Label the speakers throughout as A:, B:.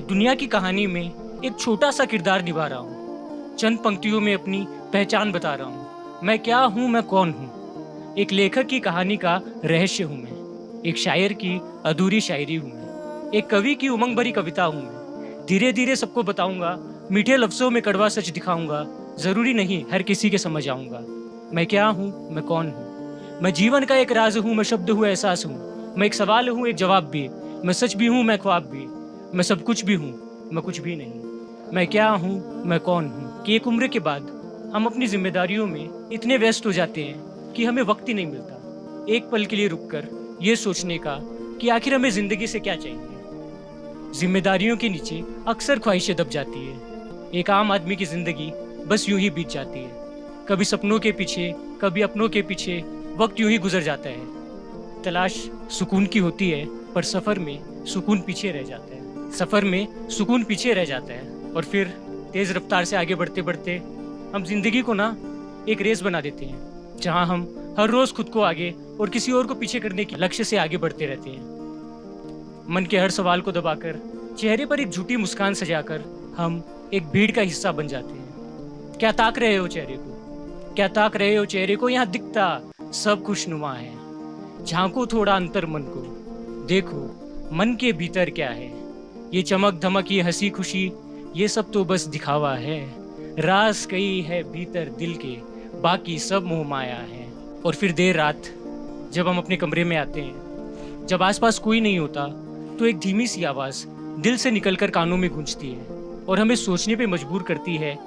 A: कि दुनिया की कहानी में एक छोटा सा किरदार निभा रहा हूँ। चंद पंक्तियों में अपनी पहचान बता रहा हूँ। मैं क्या हूँ, मैं कौन हूँ। एक लेखक की कहानी का रहस्य हूँ मैं। एक शायर की अधूरी शायरी हूँ मैं। एक कवि की उमंग भरी कविता हूँ मैं। धीरे धीरे सबको बताऊंगा, मीठे लफ्जों में कड़वा सच दिखाऊंगा। जरूरी नहीं हर किसी के समझ आऊंगा। मैं क्या हूँ, मैं कौन हूँ। मैं जीवन का एक राज हूँ, मैं शब्द हूँ, एहसास हूँ। मैं एक सवाल हूँ, एक जवाब भी। मैं सच भी हूँ, मैं ख्वाब भी। मैं सब कुछ भी हूँ, मैं कुछ भी नहीं। मैं क्या हूँ, मैं कौन हूँ कि एक उम्र के बाद हम अपनी जिम्मेदारियों में इतने व्यस्त हो जाते हैं कि हमें वक्त ही नहीं मिलता एक पल के लिए रुककर ये सोचने का कि आखिर हमें जिंदगी से क्या चाहिए। जिम्मेदारियों के नीचे अक्सर ख्वाहिशें दब जाती है। एक आम आदमी की जिंदगी बस यूं ही बीत जाती है। कभी सपनों के पीछे, कभी अपनों के पीछे वक्त यूं ही गुजर जाता है। तलाश सुकून की होती है, पर सफर में सुकून पीछे रह जाता है। सफर में सुकून पीछे रह जाता है और फिर तेज रफ्तार से आगे बढ़ते बढ़ते हम जिंदगी को ना एक रेस बना देते हैं, जहां हम हर रोज खुद को आगे और किसी और को पीछे करने के लक्ष्य से आगे बढ़ते रहते हैं। मन के हर सवाल को दबाकर, चेहरे पर एक झूठी मुस्कान सजाकर हम एक भीड़ का हिस्सा बन जाते हैं। क्या ताक रहे हो चेहरे को, क्या ताक रहे हो चेहरे को, यहाँ दिखता सब खुशनुमा है। झांको थोड़ा अंतर मन को, देखो मन के भीतर क्या है। ये चमक धमक, ये हंसी खुशी, ये सब तो बस दिखावा है। राज कई है भीतर दिल के, बाकी सब मोह माया है। और फिर देर रात जब हम अपने कमरे में आते हैं, जब आसपास कोई नहीं होता, तो एक धीमी सी आवाज दिल से निकलकर कानों में गूंजती है और हमें सोचने पे मजबूर करती है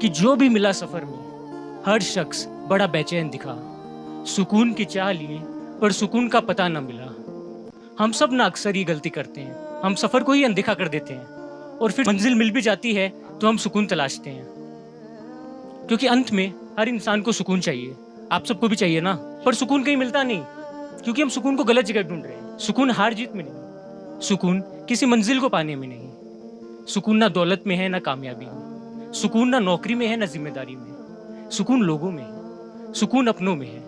A: कि जो भी मिला सफर में, हर शख्स बड़ा बेचैन दिखा। सुकून की चाह लिए पर सुकून का पता न मिला। हम सब ना अक्सर ही गलती करते हैं, हम सफर को ही अनदेखा कर देते हैं और फिर मंजिल मिल भी जाती है तो हम सुकून तलाशते हैं। क्योंकि अंत में हर इंसान को सुकून चाहिए, आप सबको भी चाहिए ना, पर सुकून कहीं मिलता नहीं, क्योंकि हम सुकून को गलत जगह ढूंढ रहे हैं। सुकून हार जीत में नहीं, सुकून किसी मंजिल को पाने में नहीं। सुकून ना दौलत में है, ना कामयाबी में। सुकून ना नौकरी में है, ना जिम्मेदारी में। सुकून लोगों में है, सुकून अपनों में है,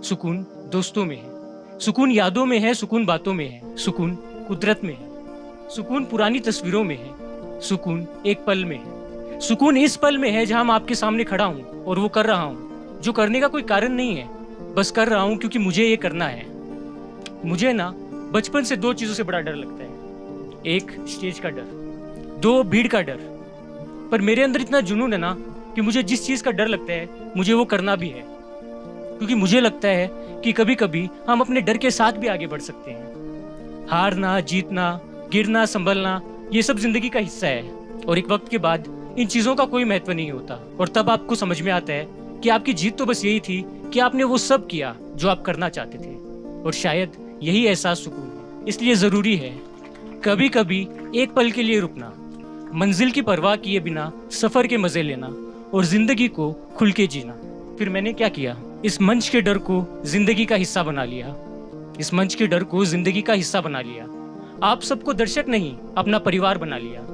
A: सुकून दोस्तों में है, सुकून यादों में है, सुकून बातों में है, सुकून कुदरत में है, सुकून पुरानी तस्वीरों में है, सुकून एक पल में है। सुकून इस पल में है जहां मैं आपके सामने खड़ा हूं और वो कर रहा हूं जो करने का कोई कारण नहीं है, बस कर रहा हूं क्योंकि मुझे ये करना है। मुझे ना बचपन से दो चीजों से बड़ा डर लगता है। एक स्टेज का डर, दो भीड़ का डर। पर मेरे अंदर इतना जुनून है ना कि मुझे जिस चीज का डर लगता है मुझे वो करना भी है, क्योंकि मुझे लगता है कि कभी कभी हम अपने डर के साथ भी आगे बढ़ सकते हैं। हारना, जीतना, गिरना, संभलना, ये सब जिंदगी का हिस्सा है और एक वक्त के बाद इन चीजों का कोई महत्व नहीं होता और तब आपको समझ में आता है कि आपकी जीत तो बस यही थी कि आपने वो सब किया जो आप करना चाहते थे। और शायद यही एहसास सुकून है। इसलिए जरूरी है कभी कभी एक पल के लिए रुकना, मंजिल की परवाह किए बिना सफर के मजे लेना और जिंदगी को खुल के जीना। फिर मैंने क्या किया, इस मंच के डर को जिंदगी का हिस्सा बना लिया। इस मंच के डर को जिंदगी का हिस्सा बना लिया। आप सबको दर्शक नहीं, अपना परिवार बना लिया।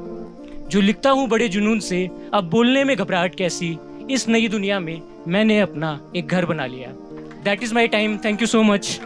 A: जो लिखता हूँ बड़े जुनून से, अब बोलने में घबराहट कैसी। इस नई दुनिया में मैंने अपना एक घर बना लिया। That is my time. Thank you so much.